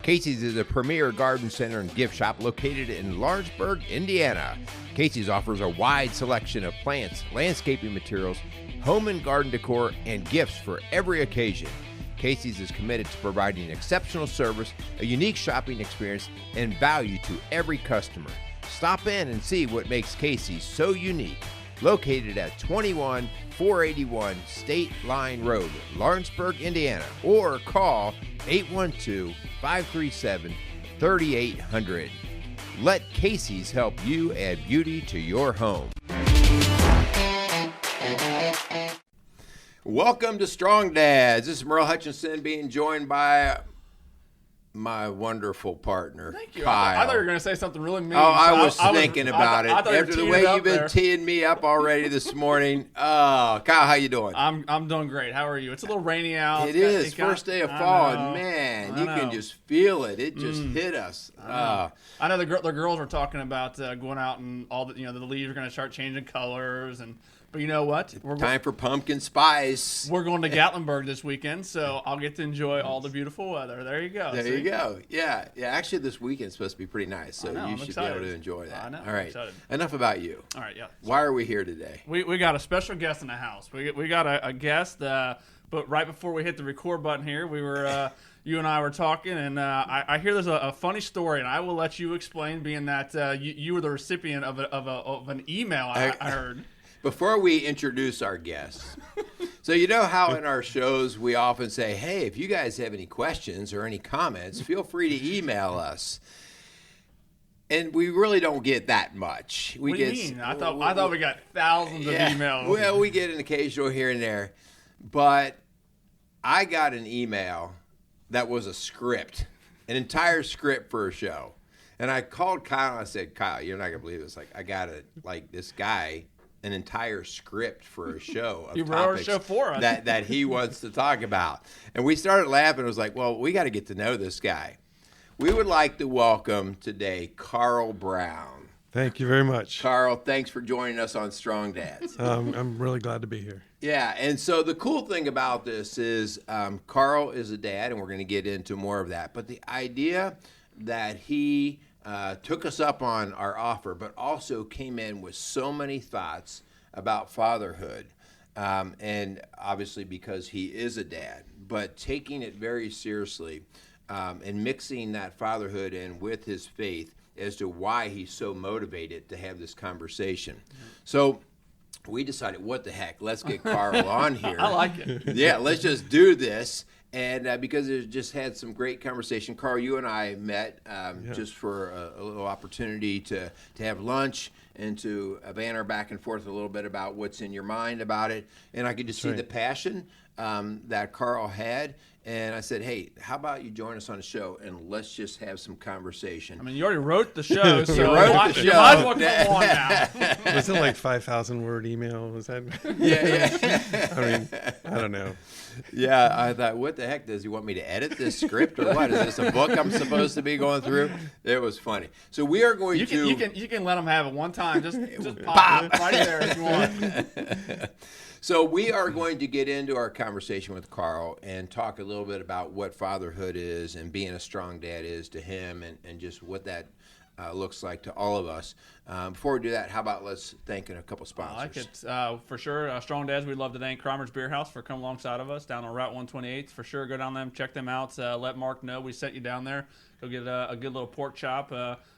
Casey's is a premier garden center and gift shop located in Lawrenceburg, Indiana. Casey's offers a wide selection of plants, landscaping materials, home and garden decor, and gifts for every occasion. Casey's is committed to providing exceptional service, a unique shopping experience, and value to every customer. Stop in and see what makes Casey's so unique. Located at 21481 State Line Road, Lawrenceburg, Indiana, or call 812-537-3800. Let Casey's help you add beauty to your home. Welcome to Strong Dads. This is Merle Hutchinson being joined by my wonderful partner, Thank you. Kyle. I thought you were going to say something really mean. Oh, I was thinking about it. After the way you've been teeing me up already this morning. Kyle, how you doing? I'm doing great. How are you? It's a little rainy out. It is. First day of fall, and man, you can just feel it. It just hit us. I know the girls were talking about going out and all the the leaves are going to start changing colors But you know what? Time for pumpkin spice. We're going to Gatlinburg this weekend, so I'll get to enjoy all the beautiful weather. There you go. There you go. Yeah. Actually, this weekend's supposed to be pretty nice, so you should be able to enjoy that. I know. All right. Excited. Enough about you. All right. Yeah. Why are we here today? We got a special guest in the house. We got a guest, but right before we hit the record button here, we were you and I were talking, and I hear there's a funny story, and I will let you explain, being that you were the recipient of an email I heard. Before we introduce our guests, so you know how in our shows we often say, hey, if you guys have any questions or any comments, feel free to email us. And we really don't get that much. What do you mean? I thought we got thousands of emails. Well, we get an occasional here and there. But I got an email that was a script, an entire script for a show. And I called Kyle and I said, Kyle, you're not going to believe this. I got this guy an entire script for a show of topics show for us. that he wants to talk about. And we started laughing. It was like, well, we got to get to know this guy. We would like to welcome today Carl Brown. Thank you very much. Carl, thanks for joining us on Strong Dads. I'm really glad to be here. Yeah, and so the cool thing about this is Carl is a dad, and we're going to get into more of that. But the idea that he took us up on our offer, but also came in with so many thoughts about fatherhood, and obviously because he is a dad, but taking it very seriously and mixing that fatherhood in with his faith as to why he's so motivated to have this conversation. So we decided, what the heck, let's get Carl on here. I like it. Yeah, let's just do this. And because it just had some great conversation. Carl, you and I met just for a little opportunity to have lunch and to banter back and forth a little bit about what's in your mind about it. And I could just see the passion that Carl had. And I said, hey, how about you join us on the show and let's just have some conversation. I mean, you already wrote the show, so you might as well come on now. Was it like 5,000 word email? Was that? Yeah. I mean, I don't know. Yeah, I thought, what the heck, does he want me to edit this script or what? Is this a book I'm supposed to be going through? It was funny. So we are going to... You can let him have it one time. Just pop it right there if you want. So we are going to get into our conversation with Carl and talk a little bit about what fatherhood is and being a strong dad is to him and just what that looks like to all of us. Before we do that, how about let's thank a couple sponsors. I like it. For sure, Strong Dads, we'd love to thank Cromer's Beer House for coming alongside of us down on Route 128. For sure, go down there, check them out. Let Mark know we sent you down there. Go get a good little pork chop.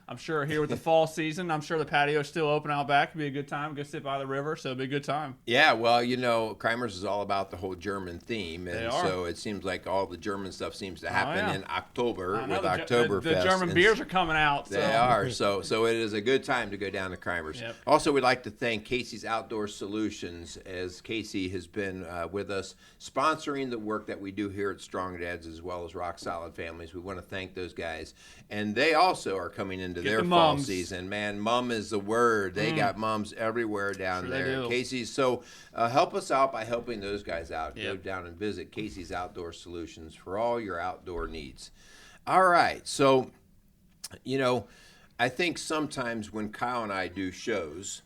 I'm sure here with the fall season, I'm sure the patio's still open out back. It'll be a good time. Go sit by the river, so it'll be a good time. Yeah, well, Kreimer's is all about the whole German theme, and so it seems like all the German stuff seems to happen in October with Oktoberfest. The German beers are coming out. So. They are, so it is a good time to go down to Kreimer's. Yep. Also, we'd like to thank Casey's Outdoor Solutions, as Casey has been with us, sponsoring the work that we do here at Strong Dads as well as Rock Solid Families. We want to thank those guys. And they also are coming into their fall season. Man, mom is the word. They got moms everywhere down there. Casey's, so help us out by helping those guys out. Go down and visit Casey's Outdoor Solutions for all your outdoor needs. All right, so, I think sometimes when Kyle and I do shows,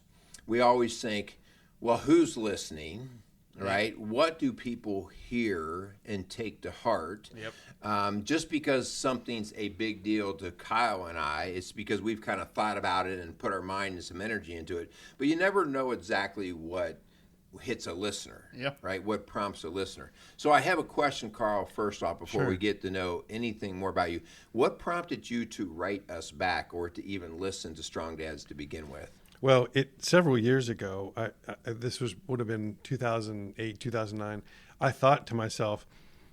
we always think, well, who's listening? right? What do people hear and take to heart? Yep. Just because something's a big deal to Kyle and I, it's because we've kind of thought about it and put our mind and some energy into it. But you never know exactly what hits a listener, Yep. right? What prompts a listener. So I have a question, Carl, first off, before Sure. we get to know anything more about you. What prompted you to write us back or to even listen to Strong Dads to begin with? Well, several years ago, this would have been 2008, 2009. I thought to myself,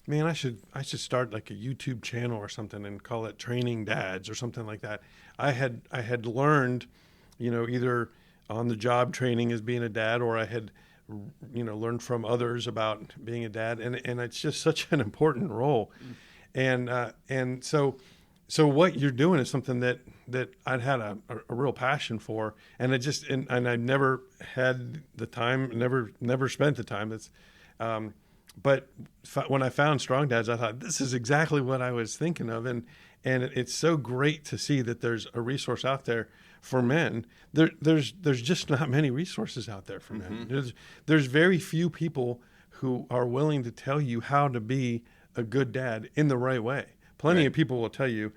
man, I should start like a YouTube channel or something and call it Training Dads or something like that. I had learned, either on the job training as being a dad, or I had learned from others about being a dad, and it's just such an important role. And so what you're doing is something that I'd had a real passion for, and I never had the time, never spent the time. But when I found Strong Dads, I thought this is exactly what I was thinking of, and it's so great to see that there's a resource out there for men. There's just not many resources out there for men. There's very few people who are willing to tell you how to be a good dad in the right way. Plenty of people will tell you,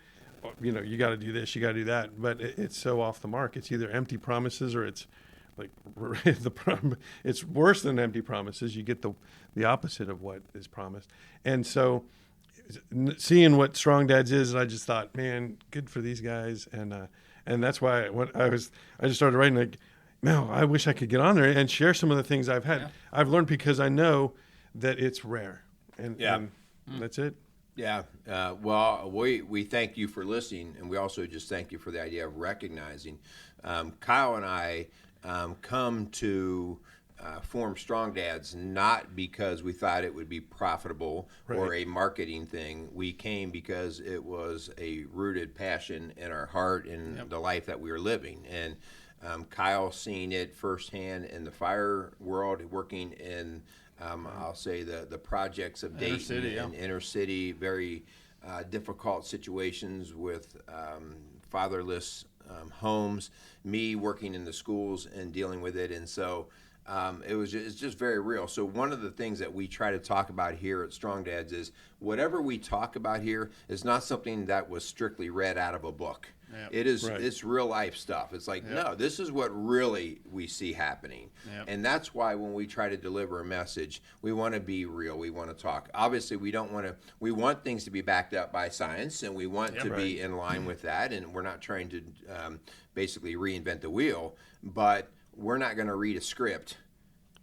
you got to do this, you got to do that, but it's so off the mark. It's either empty promises or it's like it's worse than empty promises. You get the opposite of what is promised. And so seeing what Strong Dads is, I just thought, man, good for these guys. And that's why I just started writing like, man, I wish I could get on there and share some of the things I've had. Yeah. I've learned because I know that it's rare. And that's it. Yeah. Well, we thank you for listening, and we also just thank you for the idea of recognizing. Kyle and I come to form Strong Dads not because we thought it would be profitable or a marketing thing. We came because it was a rooted passion in our heart and the life that we were living. And Kyle seen it firsthand in the fire world, working in I'll say the projects of Dayton and inner city, very difficult situations with fatherless homes, me working in the schools and dealing with it. And so it's just very real. So one of the things that we try to talk about here at Strong Dads is whatever we talk about here is not something that was strictly read out of a book. Yep. It's real life stuff. It's like, no, this is what really we see happening. Yep. And that's why when we try to deliver a message, we want to be real. We want to talk. Obviously, we want things to be backed up by science, and we want to be in line with that. And we're not trying to basically reinvent the wheel, but we're not going to read a script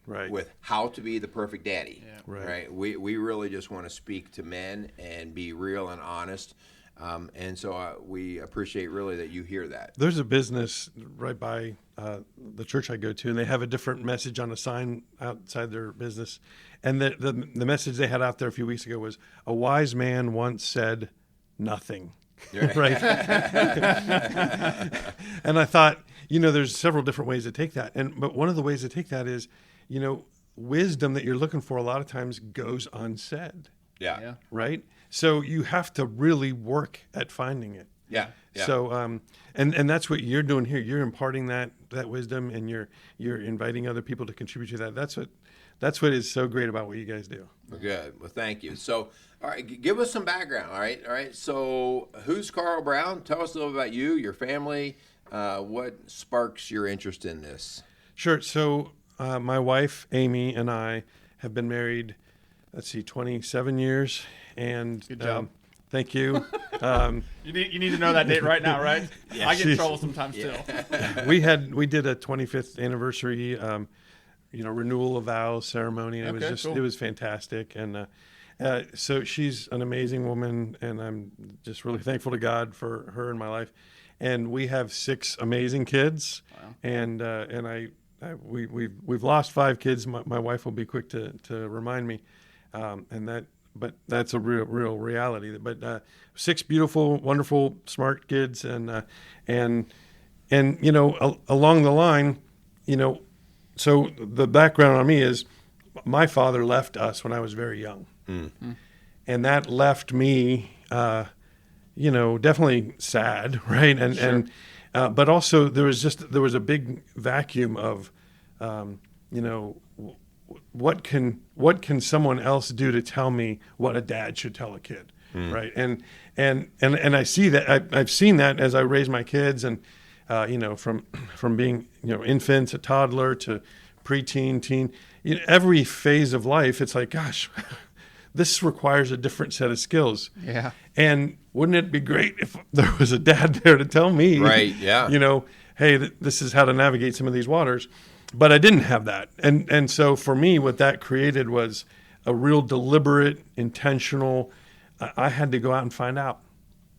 with how to be the perfect daddy. Yeah. Right. We really just want to speak to men and be real and honest. And so we appreciate really that you hear that. There's a business right by the church I go to, and they have a different message on a sign outside their business. And the message they had out there a few weeks ago was, a wise man once said nothing. Right. And I thought, there's several different ways to take that. But one of the ways to take that is, wisdom that you're looking for a lot of times goes unsaid. Yeah. Right? So you have to really work at finding it. Yeah. So and that's what you're doing here. You're imparting that wisdom, and you're inviting other people to contribute to that. That's what is so great about what you guys do. Good. Well, thank you. So, all right, give us some background. All right. So, who's Carl Brown? Tell us a little about you, your family. What sparks your interest in this? Sure. So, my wife Amy and I have been married, 27 years. And good job. Thank you. You need to know that date right now, right? Yeah. I get in trouble sometimes too. We did a 25th anniversary, renewal of vows ceremony, and it was fantastic. And so she's an amazing woman, and I'm just really thankful to God for her in my life. And we have 6 amazing kids. Wow. And we've lost 5 kids. My wife will be quick to remind me, but that's a real reality. But 6 beautiful, wonderful, smart kids, and along the line, so the background on me is my father left us when I was very young, and that left me, definitely sad, right? And sure. But also there was a big vacuum of, what can someone else do to tell me what a dad should tell a kid, right? And I see that I've seen that as I raise my kids, and from being infants, a toddler to preteen, teen, every phase of life, it's like, gosh, this requires a different set of skills. Yeah. And wouldn't it be great if there was a dad there to tell me, Right, yeah. Hey, this is how to navigate some of these waters. But I didn't have that. And so for me, what that created was a real deliberate, intentional, I had to go out and find out,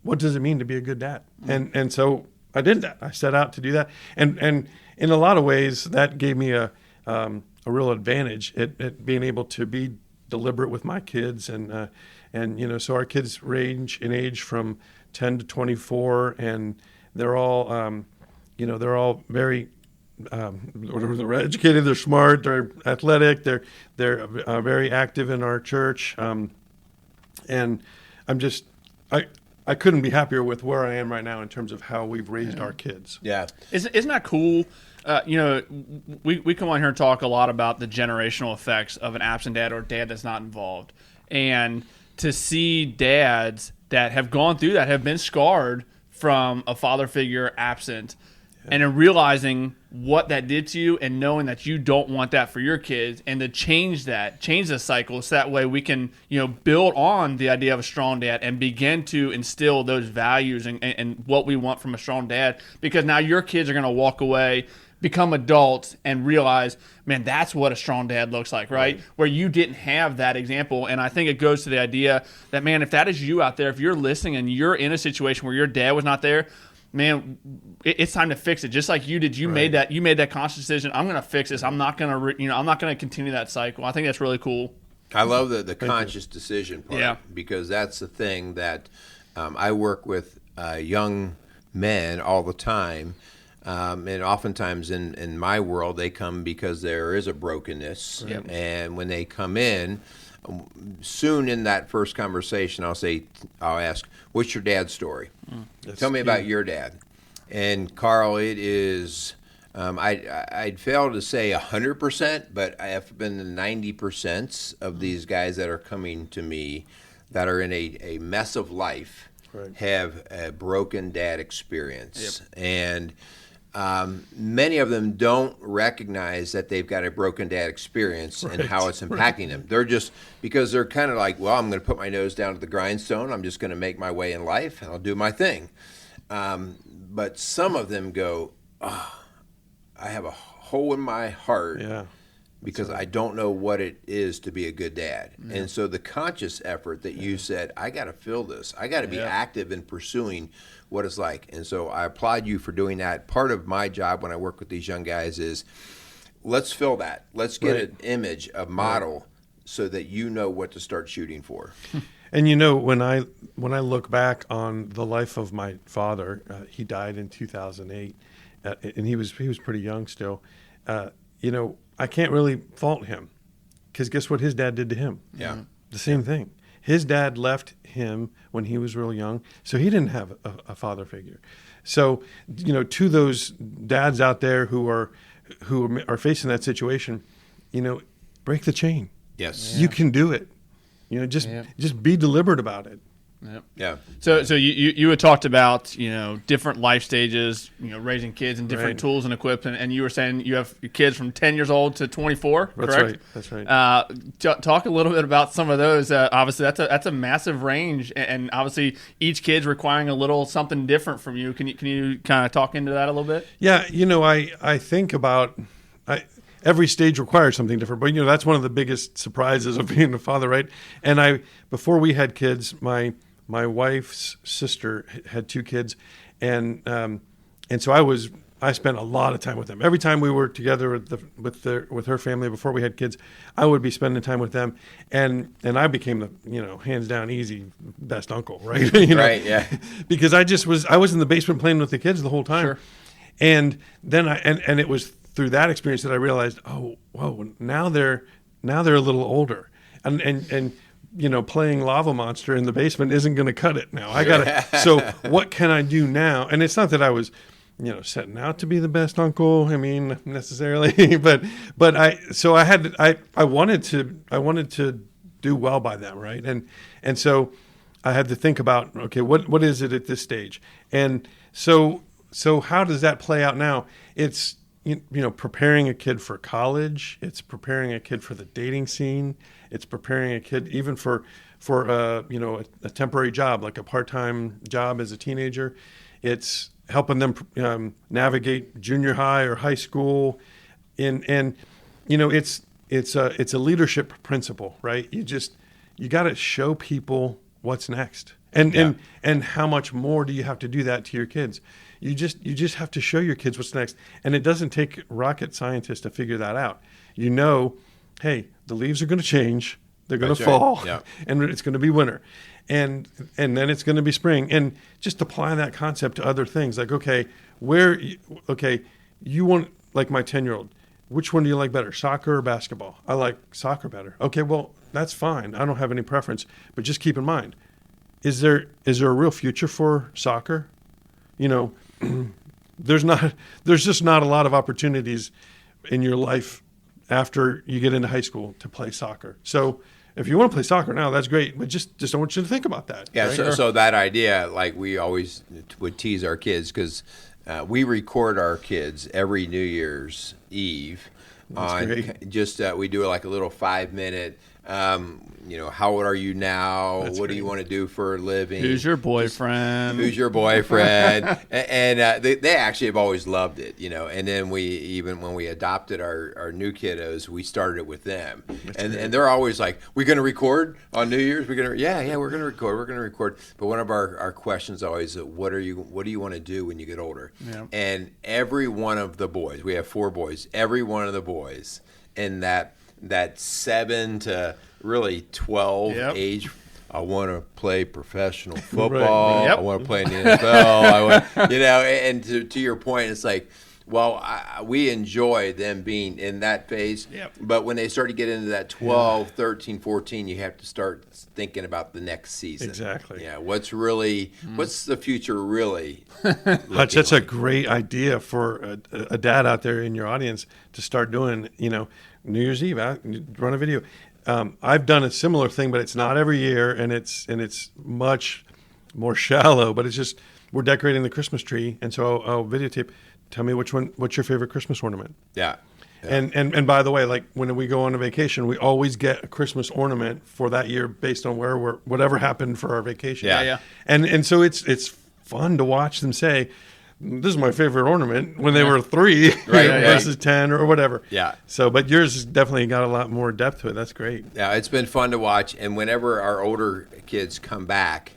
what does it mean to be a good dad? And so I did that. I set out to do that. And in a lot of ways, that gave me a real advantage at being able to be deliberate with my kids. And so our kids range in age from 10 to 24, and they're all, they're all very, they're educated, they're smart, they're athletic, they're very active in our church. And I couldn't be happier with where I am right now in terms of how we've raised our kids. Yeah. Isn't that cool? We come on here and talk a lot about the generational effects of an absent dad or a dad that's not involved. And to see dads that have gone through that, have been scarred from a father figure absent, and in realizing what that did to you and knowing that you don't want that for your kids, and to change the cycle, so that way we can, build on the idea of a strong dad and begin to instill those values and what we want from a strong dad, because now your kids are going to walk away, become adults, and realize, man, that's what a strong dad looks like, right? Where you didn't have that example. And I think it goes to the idea that, man, if that is you out there, if you're listening and you're in a situation where your dad was not there, man, it's time to fix it. Just like you did, you made that conscious decision. I'm going to fix this. I'm not going to, I'm not going to continue that cycle. I think that's really cool. I love the conscious decision part, because that's the thing that I work with young men all the time. And oftentimes in my world, they come because there is a brokenness. Yep. And when they come in, soon in that first conversation, I'll ask, what's your dad's story? Tell me about your dad. And Carl, it is, I'd fail to say 100%, but I have been the 90% of these guys that are coming to me that are in a mess of life, have a broken dad experience. Yep. And many of them don't recognize that they've got a broken dad experience and how it's impacting them. They're just, because they're kind of like, well, I'm going to put my nose down to the grindstone. I'm just going to make my way in life, and I'll do my thing. But some of them go, oh, I have a hole in my heart because I don't know what it is to be a good dad. Yeah. And so the conscious effort that you said, I got to feel this. I got to be active in pursuing what it's like. And so I applaud you for doing that. Part of my job when I work with these young guys is, let's fill that. Let's get an image, a model, so that you know what to start shooting for. And when I look back on the life of my father, he died in 2008, and he was pretty young still. I can't really fault him, because guess what his dad did to him? Yeah, the same thing. His dad left him when he was real young, so he didn't have a father figure. So, to those dads out there who are facing that situation, break the chain. Yes, you can do it. Just be deliberate about it. Yep. Yeah. So you had talked about different life stages, raising kids and different tools and equipment, and you were saying you have your kids from 10 years old to 24. Correct? That's right. Talk a little bit about some of those. Obviously, that's a massive range, and obviously each kid's requiring a little something different from you. Can you kind of talk into that a little bit? Yeah. I think about every stage requires something different, but that's one of the biggest surprises of being a father, right? And before we had kids, my wife's sister had 2 kids, and so I spent a lot of time with them. Every time we were together with her family before we had kids, I would be spending time with them, and I became the hands down easy best uncle, right? Right, yeah. Because I was in the basement playing with the kids the whole time, sure. And then and it was through that experience that I realized, oh, whoa, now they're a little older, and playing Lava Monster in the basement isn't going to cut it now. So what can I do now? And it's not that I was, setting out to be the best uncle. I mean, necessarily, but I wanted to do well by them, right? And so I had to think about, okay, what is it at this stage? And so how does that play out now? It's preparing a kid for college. It's preparing a kid for the dating scene. It's preparing a kid even for a temporary job, like a part-time job as a teenager. It's helping them navigate junior high or high school, and it's a leadership principle, right? You got to show people what's next, and how much more do you have to do that to your kids? You just have to show your kids what's next, and it doesn't take rocket scientists to figure that out. Hey, the leaves are going to change. They're going to fall, and it's going to be winter, and then it's going to be spring. And just apply that concept to other things. Like, you want, like my 10-year-old, which one do you like better, soccer or basketball? I like soccer better. Okay, well, that's fine. I don't have any preference, but just keep in mind, is there a real future for soccer? There's just not a lot of opportunities in your life after you get into high school to play soccer. So if you want to play soccer now, that's great, but just don't want you to think about that. Yeah, right? so that idea, like we always would tease our kids, because we record our kids every New Year's Eve. That's great. Just we do like a little 5-minute. How old are you now? That's what great. do you want to do for a living? Who's your boyfriend? Who's your boyfriend? and they actually have always loved it, And then when we adopted our new kiddos, we started it with them, and they're always like, "We're going to record on New Year's. We're going to we're going to record. We're going to record." But one of our questions always, what do you want to do when you get older? Yeah. And every one of the boys, we have 4 boys. Every one of the boys in that 7 to really 12 age. I want to play professional football. Right. Yep. I want to play in the NFL. And to your point, it's like, well, we enjoy them being in that phase. Yep. But when they start to get into that 12, 13, 14, you have to start thinking about the next season. Exactly. Yeah. What's the future really? Hutch, that's a great idea for a dad out there in your audience to start doing, New Year's Eve, run a video. I've done a similar thing, but it's not every year, and it's much more shallow. But it's just, we're decorating the Christmas tree, and so I'll videotape. Tell me what's your favorite Christmas ornament? Yeah. And by the way, like when we go on a vacation, we always get a Christmas ornament for that year based on whatever happened for our vacation. Yeah. And so it's fun to watch them say, "This is my favorite ornament," when they were 3 versus 10 or whatever. Yeah. So, but yours has definitely got a lot more depth to it. That's great. Yeah, it's been fun to watch. And whenever our older kids come back,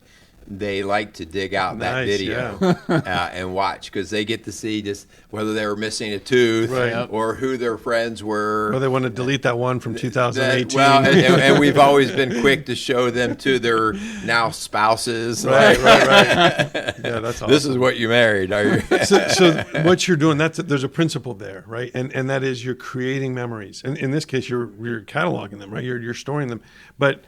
they like to dig out that video and watch, because they get to see just whether they were missing a tooth or who their friends were. Or they want to delete that one from 2018. Well, and we've always been quick to show them to their now spouses. Right. Yeah, that's awesome. This is what you married. Are you? So what you're doing, there's a principle there, right? And that is you're creating memories. And in this case, you're cataloging them, right? You're storing them. But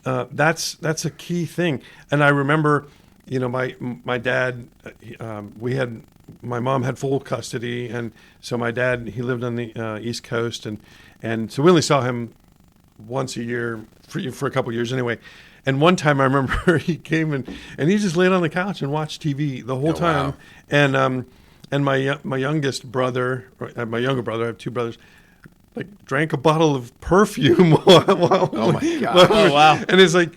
that's a key thing. And I remember, my dad, my mom had full custody, and so my dad, he lived on the East Coast, and so we only saw him once a year for a couple of years anyway. And one time I remember he came and he just laid on the couch and watched TV the whole time. Wow. And my youngest brother, my younger brother, I have 2 brothers, like drank a bottle of perfume while oh my God. Oh wow. And it's like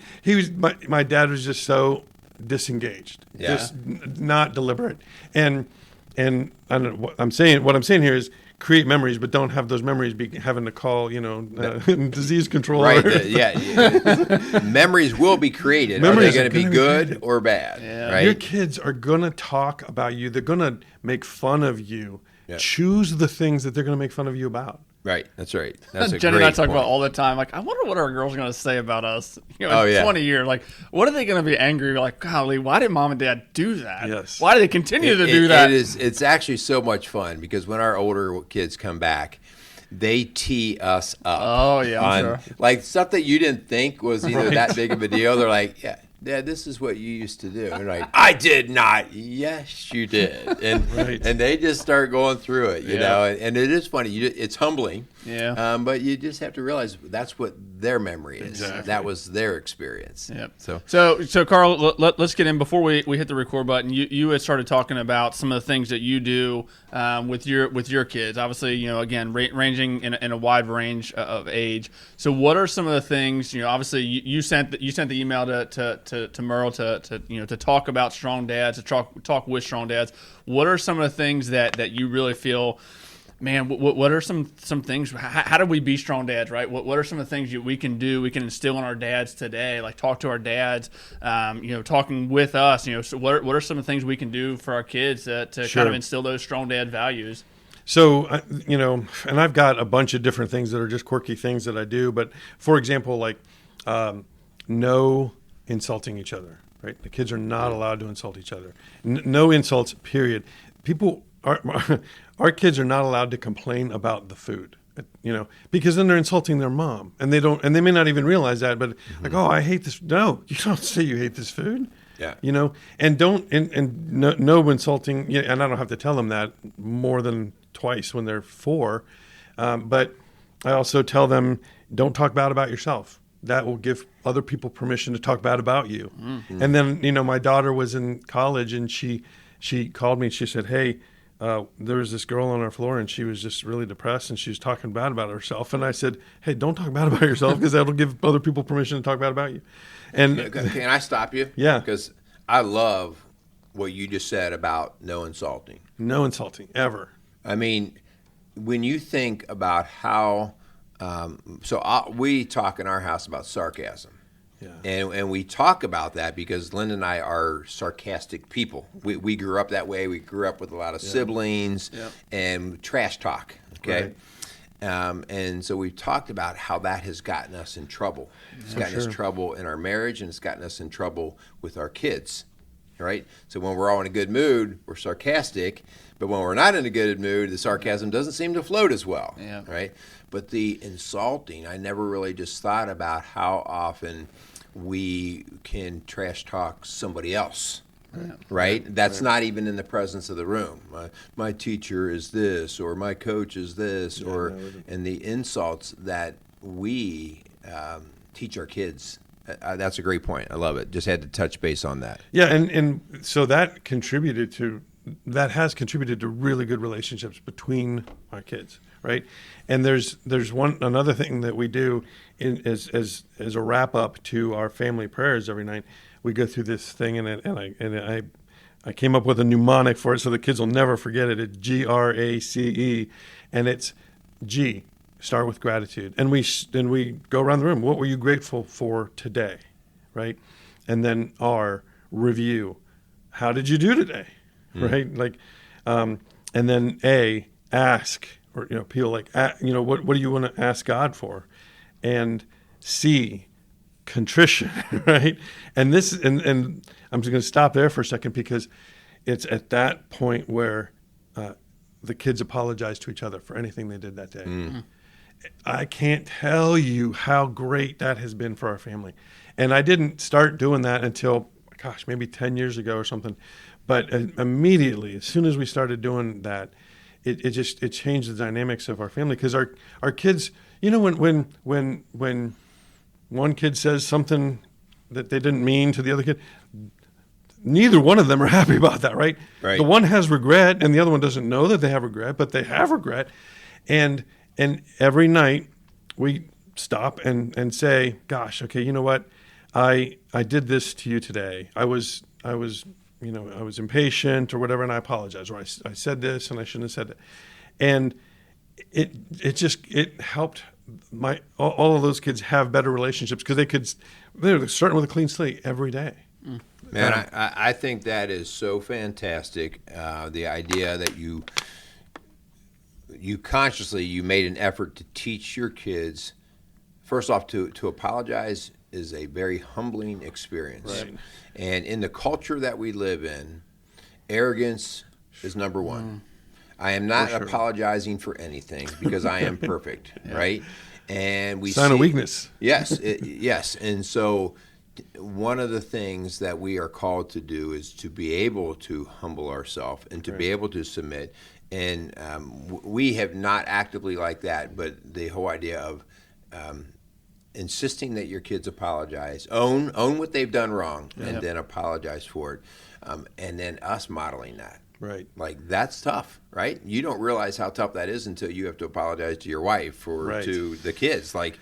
my dad was just so disengaged, just not deliberate. And I don't know what I'm saying. What I'm saying here is create memories, but don't have those memories be having to call disease control. Right. Memories will be created. Memories are they going to be good or bad? Yeah. Right. Your kids are going to talk about you. They're going to make fun of you. Yeah. Choose the things that they're going to make fun of you about. Right, that's right. That's a Jen great and I talk point. about all the time. Like, I wonder what our girls are going to say about us. In 20 years. Like, what are they going to be angry? Like, golly, why did mom and dad do that? Yes. Why do they continue to do that? It's actually so much fun, because when our older kids come back, they tee us up. Oh, yeah, I'm sure. Like stuff that you didn't think was either that big of a deal. They're like, yeah. Dad, this is what you used to do. And like, I did not. Yes, you did. And Right. and they just start going through it, you Yeah. know. And it is funny. It's humbling. Yeah. But you just have to realize that's what their memory is. Exactly. That was their experience. Yep. So Carl, let's get in before we hit the record button. You had started talking about some of the things that you do with your kids. Obviously, you know, again, ranging in a wide range of age. So, what are some of the things? You know, obviously, you sent the email to Merle to talk about strong dads, to talk with strong dads. What are some of the things that you really feel? Man, what are some things? How do we be strong dads, right? What are some of the things we can do? We can instill in our dads today, like talk to our dads, talking with us. You know, so what are some of the things we can do for our kids to Sure. kind of instill those strong dad values? So, and I've got a bunch of different things that are just quirky things that I do. But for example, like no insulting each other, right? The kids are not allowed to insult each other. No insults, period. People are, our kids are not allowed to complain about the food, because then they're insulting their mom, and they may not even realize that. But like, oh, I hate this. No, you don't say you hate this food. yeah. And don't and no insulting. Yeah, and I don't have to tell them that more than twice when they're 4. But I also tell them, don't talk bad about yourself. That will give other people permission to talk bad about you. Mm-hmm. And then, my daughter was in college, and she called me and she said, hey, there was this girl on our floor, and she was just really depressed, and she was talking bad about herself. And I said, hey, don't talk bad about yourself, because that'll give other people permission to talk bad about you. And Can I stop you? Yeah. Because I love what you just said about no insulting. no insulting ever. I mean, when you think about how, we talk in our house about sarcasm. Yeah. And we talk about that because Linda and I are sarcastic people. We grew up that way. We grew up with a lot of siblings and trash talk. Okay. Right. And so we've talked about how that has gotten us in trouble. It's gotten us trouble in our marriage, and it's gotten us in trouble with our kids. Right? So when we're all in a good mood, we're sarcastic. But when we're not in a good mood, the sarcasm doesn't seem to float as well. Yeah. Right? But the insulting, I never really just thought about how often we can trash talk somebody else. Right? That's not even in the presence of the room. My teacher is this, or my coach is this, and the insults that we teach our kids. That's a great point. I love it. Just had to touch base on that. Yeah, and so that has contributed to really good relationships between our kids, right? And there's another thing that we do as a wrap up to our family prayers every night. We go through this thing, and I came up with a mnemonic for it so the kids will never forget it. It's GRACE, and it's G. Start with gratitude, and we go around the room. What were you grateful for today, right? And then R, review. How did you do today, right? Like, and then A, ask, or people like, what do you want to ask God for? And C, contrition, right? And this, and I'm just going to stop there for a second, because it's at that point where the kids apologize to each other for anything they did that day. I can't tell you how great that has been for our family. And I didn't start doing that until, maybe 10 years ago or something. But immediately, as soon as we started doing that, it changed the dynamics of our family. Because our kids, when one kid says something that they didn't mean to the other kid, neither one of them are happy about that, right? Right. The one has regret, and the other one doesn't know that they have regret, but they have regret. And every night we stop and say, gosh, okay, you know what? I did this to you today. I was impatient or whatever, and I apologize. Or I said this and I shouldn't have said it. And it helped all of those kids have better relationships, because they're starting with a clean slate every day. Man, I think that is so fantastic. The idea that you consciously made an effort to teach your kids, first off, to apologize is a very humbling experience. Right. And in the culture that we live in, arrogance is number one. I am not apologizing for anything because I am perfect, right? And we Sign of weakness. Yes, yes. And so one of the things that we are called to do is to be able to humble ourselves and to be able to submit. And we have not actively like that, but the whole idea of insisting that your kids apologize, own what they've done wrong, and then apologize for it, and then us modeling that. Right. Like, that's tough, right? You don't realize how tough that is until you have to apologize to your wife or to the kids. Like,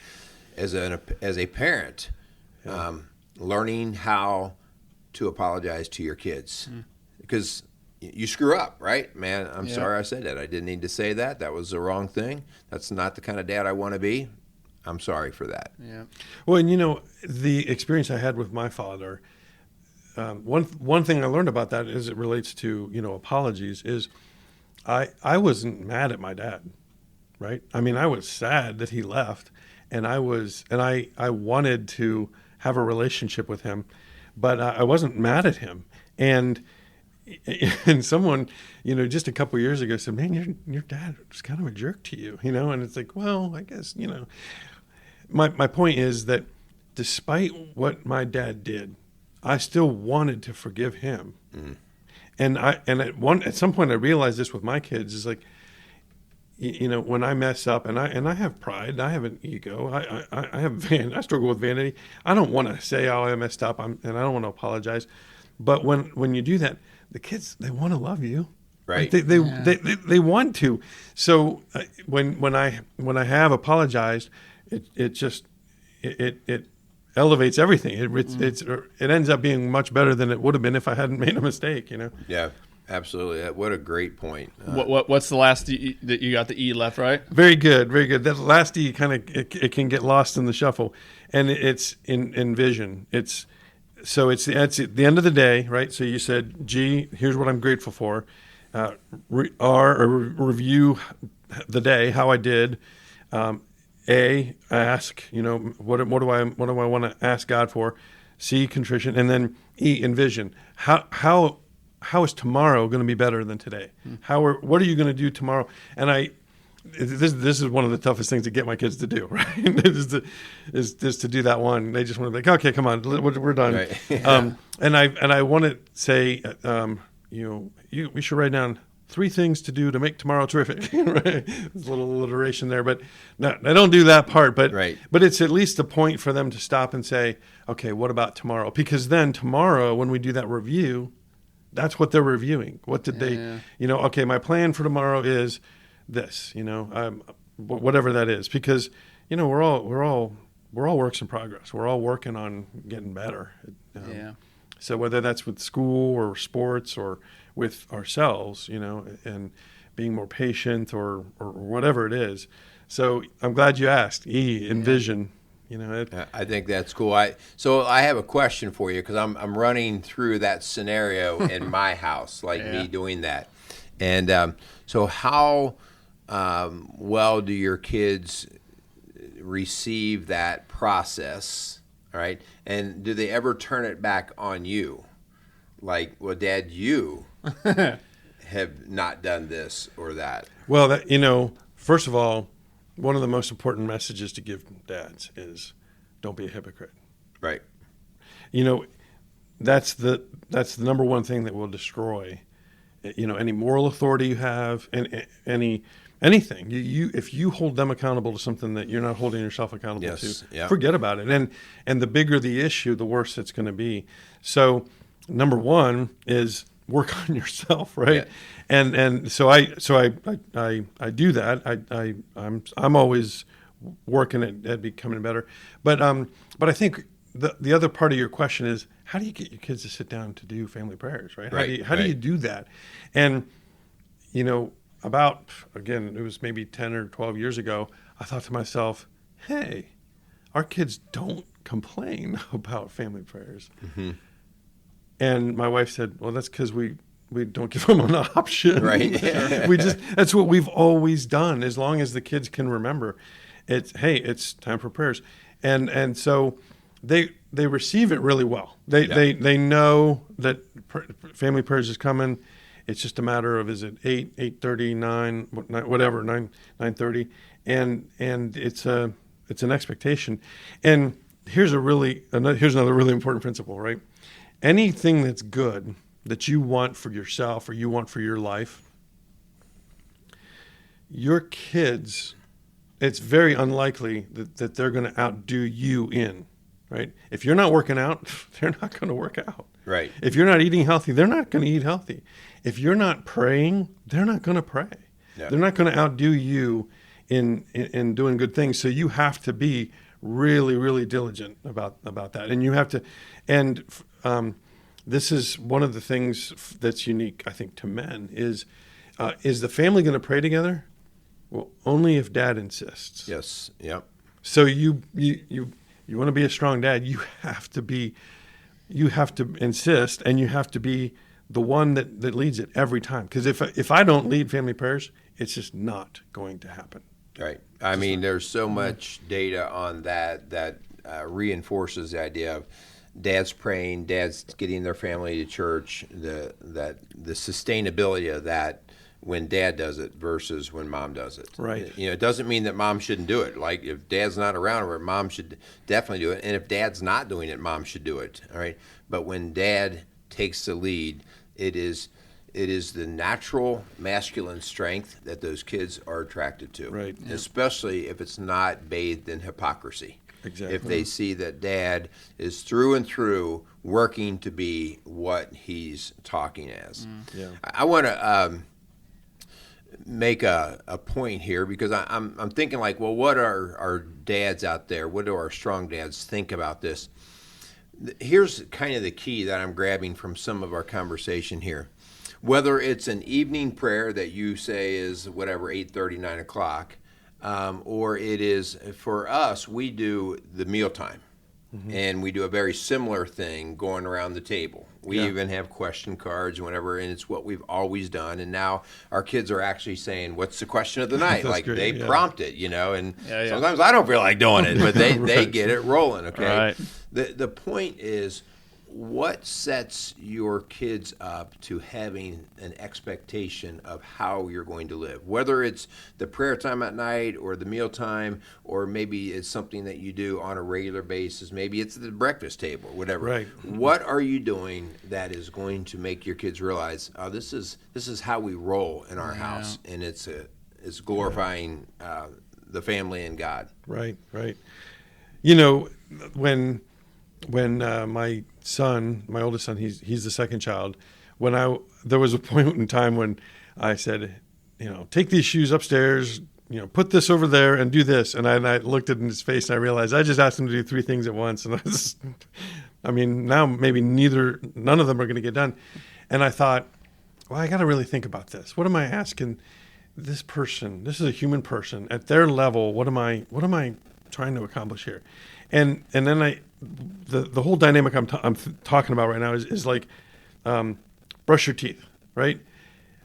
as a parent, learning how to apologize to your kids, because you screw up, right? Man, I'm sorry I said that. I didn't need to say that. That was the wrong thing. That's not the kind of dad I want to be. I'm sorry for that. Yeah. Well, and the experience I had with my father, one thing I learned about that as it relates to, apologies is I wasn't mad at my dad, right? I mean, I was sad that he left, and I wanted to have a relationship with him, but I wasn't mad at him. And someone, just a couple of years ago said, "Man, your dad was kind of a jerk to you," and it's like, well, I guess, my point is that despite what my dad did, I still wanted to forgive him. And at some point I realized this with my kids is like, when I mess up, and I have pride, I have an ego, I struggle with vanity. I don't want to say, "Oh, I messed up," and I don't want to apologize. But when you do that, the kids, they want to love you, right? They want to. So when I have apologized, it elevates everything. It ends up being much better than it would have been if I hadn't made a mistake. Yeah. Absolutely. What a great point. What's the last E that you got? The E left, right? Very good, very good. That last E kind of it can get lost in the shuffle, and it's in vision. It's at the end of the day, right? So you said, G, here's what I'm grateful for. Review the day, how I did. A, ask, what do I want to ask God for? C, contrition, and then E, envision. How is tomorrow going to be better than today? What are you going to do tomorrow? And this is one of the toughest things to get my kids to do, right? is to do that one. They just want to be like, okay, come on, we're done. Right. And I want to say, we should write down 3 things to do to make tomorrow terrific. Right? There's a little alliteration there, but no, I don't do that part. But but it's at least a point for them to stop and say, okay, what about tomorrow? Because then tomorrow, when we do that review, that's what they're reviewing. What did they? Okay, my plan for tomorrow is this. Whatever that is, because we're all works in progress. We're all working on getting better. So whether that's with school or sports or with ourselves, and being more patient or whatever it is. So I'm glad you asked. Envision. I think that's cool. So I have a question for you because I'm running through that scenario in my house, me doing that. And so how well do your kids receive that process? All right. And do they ever turn it back on you? Like, well, Dad, you have not done this or that. Well, first of all, one of the most important messages to give dads is don't be a hypocrite. Right. That's the number one thing that will destroy, any moral authority you have and anything. If you hold them accountable to something that you're not holding yourself accountable to, forget about it. And the bigger the issue, the worse it's going to be. So number one is work on yourself, right? Yeah. And so I do that. I'm always working at becoming better. But I think the other part of your question is, how do you get your kids to sit down to do family prayers, right? How do you do that? And again, it was maybe 10 or 12 years ago, I thought to myself, hey, our kids don't complain about family prayers. Mm-hmm. And my wife said, well, that's because we don't give them an option. Right. That's what we've always done. As long as the kids can remember, it's time for prayers. And so they receive it really well. They know that family prayers is coming. It's just a matter of, is it 8, 8:30, 9, whatever, 9:30. And it's an expectation. And here's another really important principle, right? Anything that's good that you want for yourself or you want for your life, your kids, it's very unlikely that they're going to outdo you in, right? If you're not working out, they're not going to work out. Right. If you're not eating healthy, they're not going to eat healthy. If you're not praying, they're not going to pray. Yeah. They're not going to outdo you in doing good things. So you have to be really, really diligent about that. And you have to, and this is one of the things that's unique, I think, to men is the family going to pray together? Well, only if dad insists. Yes. Yep. So you want to be a strong dad, you have to insist, and you have to be the one that leads it every time. Because if I don't lead family prayers, it's just not going to happen. Right. I mean, there's so much data on that reinforces the idea of dad's praying, dad's getting their family to church, the sustainability of that when dad does it versus when mom does it. Right. You know, it doesn't mean that mom shouldn't do it. Like if dad's not around, mom should definitely do it. And if dad's not doing it, mom should do it. All right. But when dad takes the lead, it is the natural masculine strength that those kids are attracted to. Right. Yeah. Especially if it's not bathed in hypocrisy. Exactly. If they see that dad is through and through working to be what he's talking as. Yeah. I want to make a point here because I'm thinking like, well, what are our dads out there? What do our strong dads think about this? Here's kind of the key that I'm grabbing from some of our conversation here. Whether it's an evening prayer that you say is whatever, 8:30, 9 o'clock, or it is, for us, we do the mealtime. Mm-hmm. And we do a very similar thing going around the table. We even have question cards and whatever, and it's what we've always done. And now our kids are actually saying, what's the question of the night? Like great, they prompt it, you know, and Yeah. sometimes I don't feel like doing it, but they Right. get it rolling, okay? Right. The point is, what sets your kids up to having an expectation of how you're going to live? Whether it's the prayer time at night or the meal time, or maybe it's something that you do on a regular basis. Maybe it's the breakfast table, whatever. Right. What are you doing that is going to make your kids realize, oh, this is how we roll in our house, and it's glorifying the family and God. Right. You know, when my son, my oldest son, he's the second child. There was a point in time when I said, you know, take these shoes upstairs, you know, put this over there and do this. And I looked at his face and I realized I just asked him to do 3 things at once. And now maybe none of them are going to get done. And I thought, well, I got to really think about this. What am I asking this person? This is a human person at their level. What am I trying to accomplish here? And then the whole dynamic I'm talking about right now is like brush your teeth, right?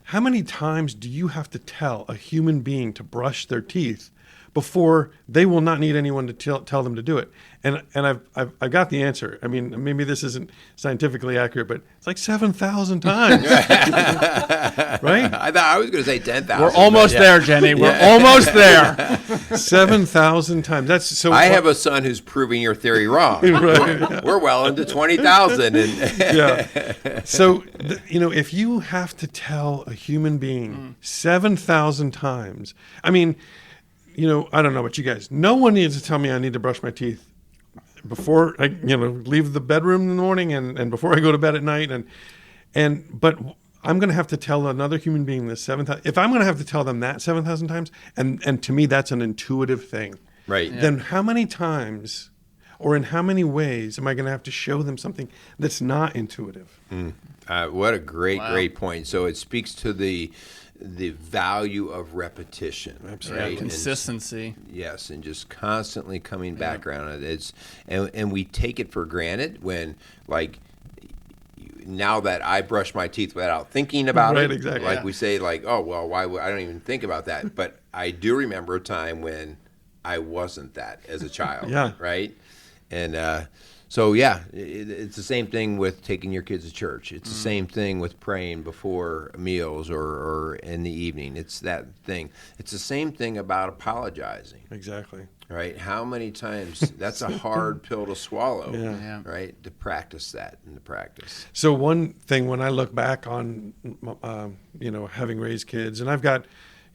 How many times do you have to tell a human being to brush their teeth before they will not need anyone to tell them to do it? And I've got the answer. I mean, maybe this isn't scientifically accurate, but it's like 7,000 times, right? I thought I was going to say 10,000. We're almost there, Jenny. We're almost there. 7,000 times. That's so. I have a son who's proving your theory wrong. Right. We're well into 20,000. Yeah. So, you know, if you have to tell a human being 7,000 times, I mean, you know, I don't know about you guys. No one needs to tell me I need to brush my teeth before I, you know, leave the bedroom in the morning and before I go to bed at night. But I'm going to have to tell another human being this 7,000. If I'm going to have to tell them that 7,000 times, and to me that's an intuitive thing. Right. Yeah. Then how many times or in how many ways am I going to have to show them something that's not intuitive? What a great point. So it speaks to the value of repetition. Absolutely. Right? Consistency. Yes, and just constantly coming back around it. And we take it for granted when, like, now that I brush my teeth without thinking about it, Exactly. like we say, like, oh, well, why would I don't even think about that. But I do remember a time when I wasn't that as a child, Yeah. right? And So yeah, it's the same thing with taking your kids to church. It's the same thing with praying before meals or in the evening. It's that thing. It's the same thing about apologizing. Exactly. Right? How many times? That's a hard pill to swallow. Yeah. Right? To practice that and to practice. So one thing when I look back on, having raised kids, and I've got,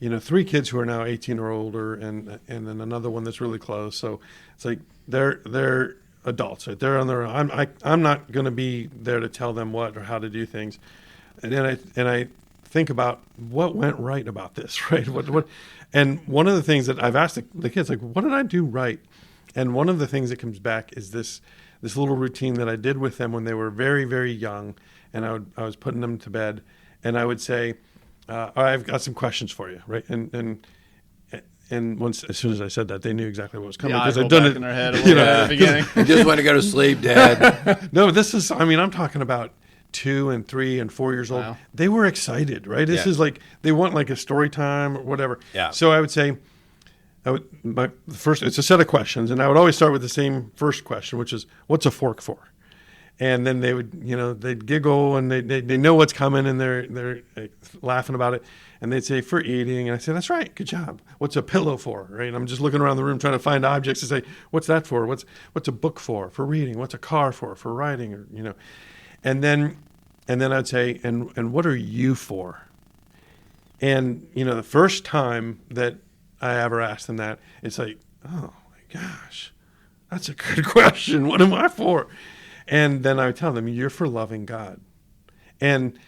3 kids who are now 18 or older, and then another one that's really close. So it's like they're adults, right? They're on their own. I'm not going to be there to tell them what or how to do things. And then I think about what went right about this, right? What and one of the things that I've asked the kids, like, what did I do right? And one of the things that comes back is this little routine that I did with them when they were very, very young, and I was putting them to bed, and I would say, all right, I've got some questions for you, right? And once, as soon as I said that, they knew exactly what was coming because I'd done it in their head a little bit at the beginning. I just want to go to sleep, Dad. No, I'm talking about 2 and 3 and 4 years old. Wow. They were excited, right? This is like, they want like a story time or whatever. Yeah. So I would say, it's a set of questions, and I would always start with the same first question, which is, what's a fork for? And then they would, they'd giggle, and they know what's coming, and they're laughing about it. And they'd say, for eating. And I say, that's right, good job. What's a pillow for, right? And I'm just looking around the room trying to find objects to say, what's that for? What's a book for reading? What's a car for riding? Or, And then I'd say, and what are you for? And, the first time that I ever asked them that, it's like, oh my gosh, that's a good question. What am I for? And then I would tell them, you're for loving God. And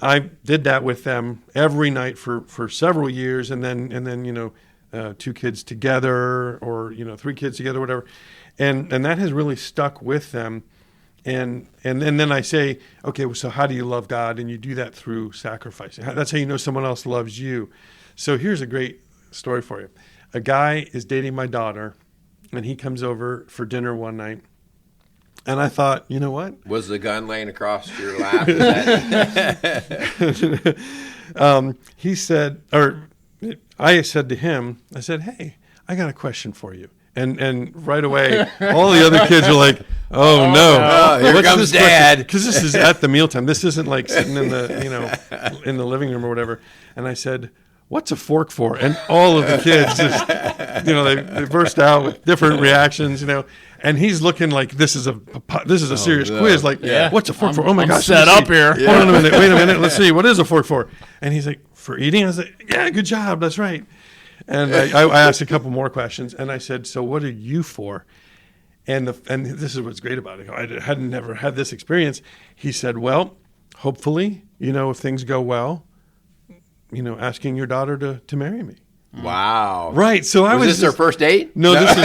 I did that with them every night for several years, and then 2 kids together, or 3 kids together, whatever, and that has really stuck with them. And then I say, okay, well, so how do you love God? And you do that through sacrificing. That's how you know someone else loves you. So here's a great story for you. A guy is dating my daughter, and he comes over for dinner one night. And I thought, you know what? Was the gun laying across your lap? He said, or I said to him, I said, hey, I got a question for you. And right away, all the other kids were like, oh no, here comes Dad. Because this is at the mealtime. This isn't like sitting in the, in the living room or whatever. And I said, what's a fork for? And all of the kids just, they burst out with different reactions, And he's looking like this is a serious quiz. Like, what's a fork for? Oh my gosh! Set up here. Hold on a minute. Wait a minute. Let's see. What is a fork for? And he's like, for eating. I was like, yeah, good job. That's right. And I asked a couple more questions, and I said, so what are you for? And this is what's great about it. I had never had this experience. He said, well, hopefully, if things go well, asking your daughter to marry me. Wow. Right. So was this their first date? No, this is.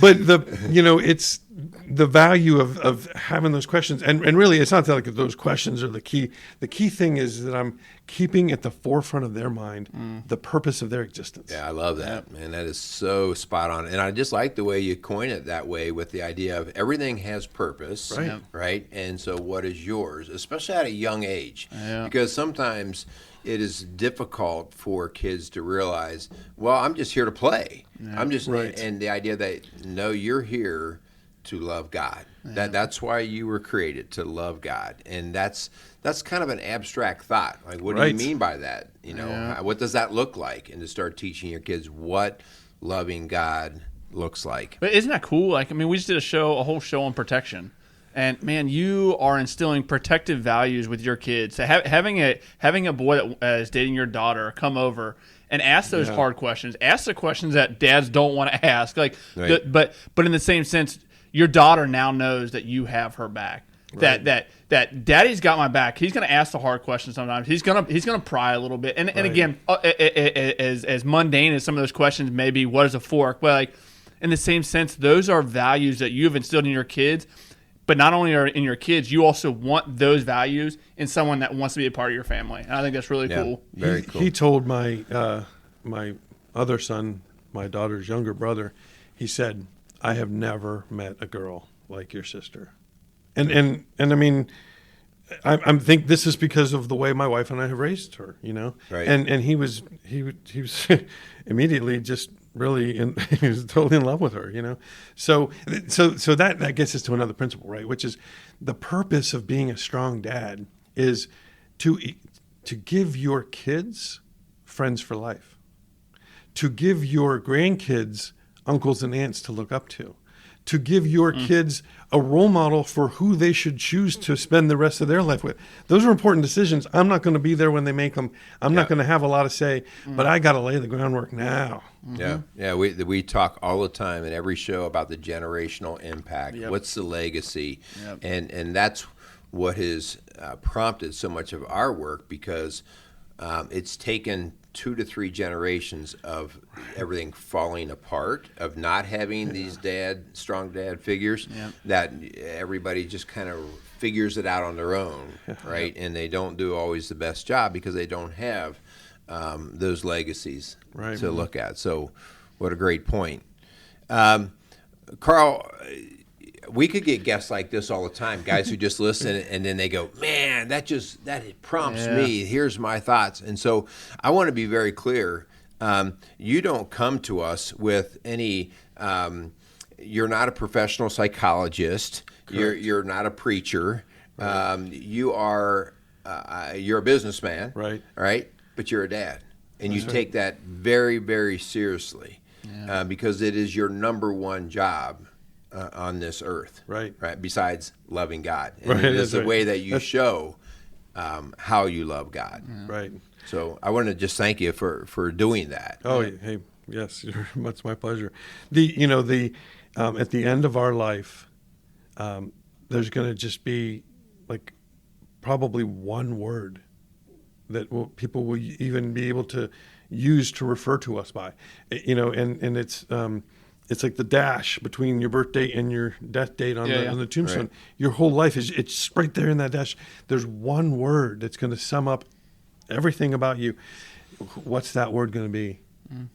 But it's the value of having those questions, and really, it's not that like those questions are the key. The key thing is that I'm keeping at the forefront of their mind the purpose of their existence. Yeah, I love that, man. That is so spot on, and I just like the way you coin it that way, with the idea of everything has purpose, right? Right. And so, what is yours, especially at a young age? Because sometimes it is difficult for kids to realize, well, I'm just here to play. I'm just right. And the idea that no, you're here to love God. That's why you were created, to love God. And that's kind of an abstract thought. Like, what do you mean by that? What does that look like? And to start teaching your kids what loving God looks like. But isn't that cool? Like, we just did a whole show on protection. And man, you are instilling protective values with your kids. So having a boy that is dating your daughter come over and ask those hard questions, ask the questions that dads don't want to ask. Like, but in the same sense, your daughter now knows that you have her back. Right. That daddy's got my back. He's going to ask the hard questions sometimes. He's going to pry a little bit. And again, as mundane as some of those questions may be, what is a fork? Well, like, in the same sense, those are values that you have instilled in your kids. But not only are in your kids, you also want those values in someone that wants to be a part of your family. And I think that's really cool. Very cool. He told my my other son, my daughter's younger brother, he said, I have never met a girl like your sister. And I think this is because of the way my wife and I have raised her, Right. And he was immediately just really he was totally in love with her, you know. So that gets us to another principle, right? Which is the purpose of being a strong dad is to give your kids friends for life, to give your grandkids uncles and aunts to look up to give your kids a role model for who they should choose to spend the rest of their life with. Those are important decisions. I'm not going to be there when they make them. I'm not going to have a lot of say, but I got to lay the groundwork now. Yeah. We talk all the time in every show about the generational impact. What's the legacy? And that's what has prompted so much of our work, because it's taken 2 to 3 generations of everything falling apart, of not having these strong dad figures, that everybody just kind of figures it out on their own, right? And they don't do always the best job because they don't have those legacies to look at. So what a great point. Carl, we could get guests like this all the time, guys who just listen and then they go, man, that prompts me. Here's my thoughts. And so I want to be very clear. You don't come to us with any, you're not a professional psychologist. You're not a preacher. Right. You're a businessman. Right. But you're a dad. And you take that very, very seriously because it is your number one job on this earth, right? Besides loving God, and it's the way that you show how you love God, right? So I want to just thank you for doing that. Oh, hey, yes, it's my pleasure. At the end of our life, there's going to just be like probably one word that people will even be able to use to refer to us by, and it's like the dash between your birth date and your death date on the tombstone. Right. Your whole life it's right there in that dash. There's one word that's going to sum up everything about you. What's that word going to be?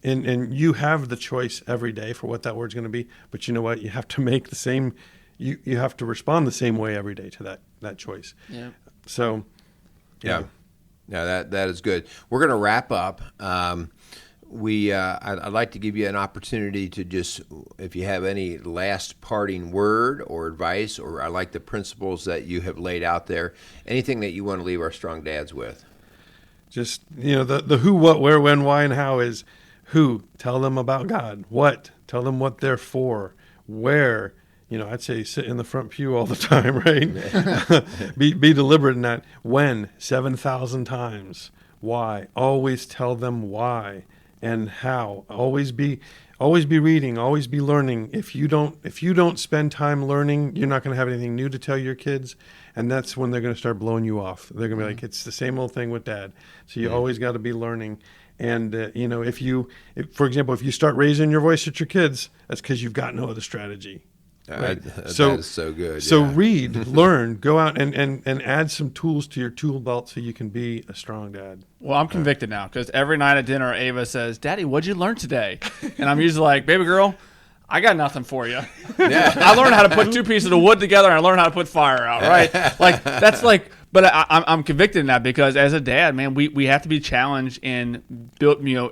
And you have the choice every day for what that word's going to be. But you know what? You have to make the same. You have to respond the same way every day to that choice. Yeah. So. Yeah. That is good. We're going to wrap up. I'd like to give you an opportunity to just, if you have any last parting word or advice, or I like the principles that you have laid out there, anything that you want to leave our strong dads with. Just, the who, what, where, when, why, and how is who. Tell them about God. What? Tell them what they're for. Where? I'd say sit in the front pew all the time, right? be deliberate in that. When? 7,000 times. Why? Always tell them why. And how. Always be reading, always be learning. If you don't spend time learning, you're not going to have anything new to tell your kids, and that's when they're going to start blowing you off. They're going to be like, it's the same old thing with dad. So you always got to be learning. And for example, if you start raising your voice at your kids, that's because you've got no other strategy. Right. That is so good. So read, learn, go out and add some tools to your tool belt so you can be a strong dad. Well, I'm convicted now because every night at dinner, Ava says, "Daddy, what'd you learn today?" And I'm usually like, "Baby girl, I got nothing for you." I learned how to put 2 pieces of wood together, and I learned how to put fire out. Right? Like that's like. But I'm convicted in that because as a dad, man, we have to be challenged in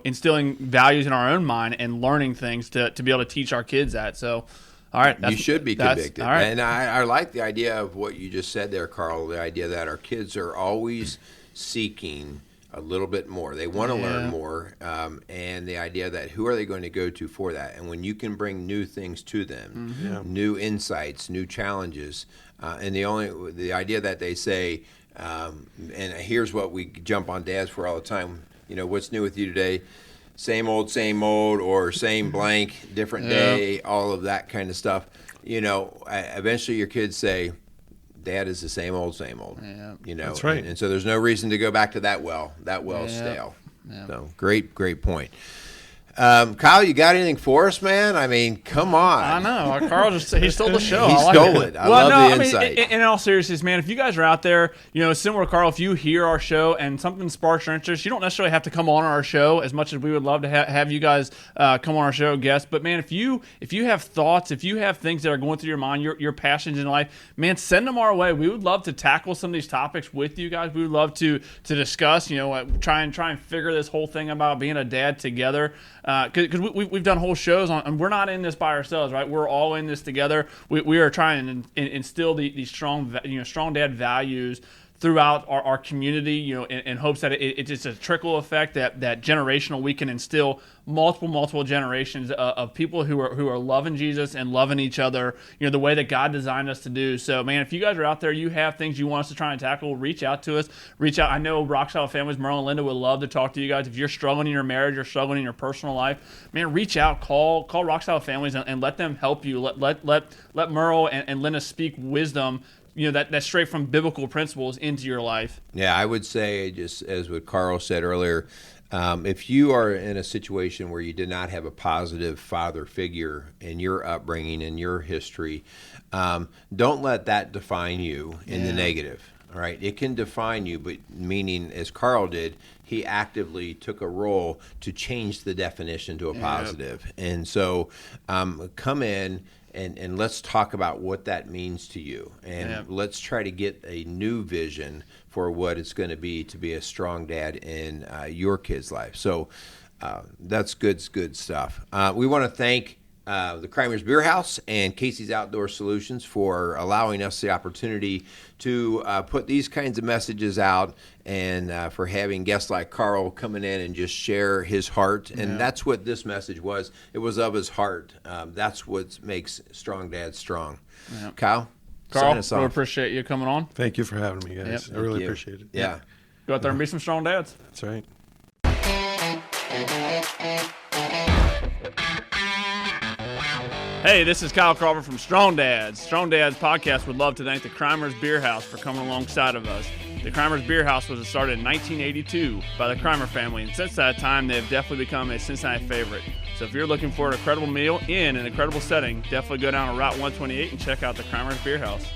instilling values in our own mind and learning things to be able to teach our kids that. So. All right, you should be convicted. All right. And I like the idea of what you just said there, Carl, the idea that our kids are always seeking a little bit more. They want to learn more, and the idea that who are they going to go to for that? And when you can bring new things to them, new insights, new challenges, and the idea that they say, and here's what we jump on dads for all the time, what's new with you today? Same old, or same blank, different day, all of that kind of stuff. Eventually your kids say, Dad is the same old. That's right. And so there's no reason to go back to that well. That well's stale. Yeah. So great point. Kyle, you got anything for us, man? I mean, come on. I know. Carl he stole the show. He stole it. I love the insight. In all seriousness, man, if you guys are out there, similar to Carl, if you hear our show and something sparks your interest, you don't necessarily have to come on our show as much as we would love to have you guys come on our show, guests. But, man, if you have thoughts, if you have things that are going through your mind, your passions in life, man, send them our way. We would love to tackle some of these topics with you guys. We would love to discuss, try and figure this whole thing about being a dad together. because we've done whole shows on, and we're not in this by ourselves, right? We're all in this together. We are trying to instill these strong dad values throughout our community, in hopes that it's just a trickle effect that generational, we can instill multiple generations of people who are loving Jesus and loving each other, the way that God designed us to do. So, man, if you guys are out there, you have things you want us to try and tackle, reach out to us. Reach out. I know Rock Solid Families, Merle and Linda would love to talk to you guys. If you're struggling in your marriage, you're struggling in your personal life, man, reach out, call Rock Solid Families and let them help you. Let Merle and Linda speak wisdom, that's straight from biblical principles into your life. Yeah, I would say, just as what Carl said earlier, if you are in a situation where you did not have a positive father figure in your upbringing, in your history, don't let that define you in the negative. All right, it can define you, but meaning, as Carl did, he actively took a role to change the definition to a positive. And so come in and let's talk about what that means to you. And let's try to get a new vision for what it's going to be a strong dad in your kid's life. So that's good stuff. We want to thank the Kramer's Beer House and Casey's Outdoor Solutions for allowing us the opportunity to put these kinds of messages out, and for having guests like Carl coming in and just share his heart. And that's what this message was. It was of his heart. That's what makes strong dads strong. Kyle, Carl, we appreciate you coming on. Thank you for having me, guys. I really appreciate it. Yeah. Go out there and be some strong dads. That's right. Hey, this is Kyle Crawford from Strong Dads. Strong Dads podcast would love to thank the Kramer's Beer House for coming alongside of us. The Kramer's Beer House was started in 1982 by the Kramer family, and since that time, they have definitely become a Cincinnati favorite. So if you're looking for an incredible meal in an incredible setting, definitely go down to Route 128 and check out the Kramer's Beer House.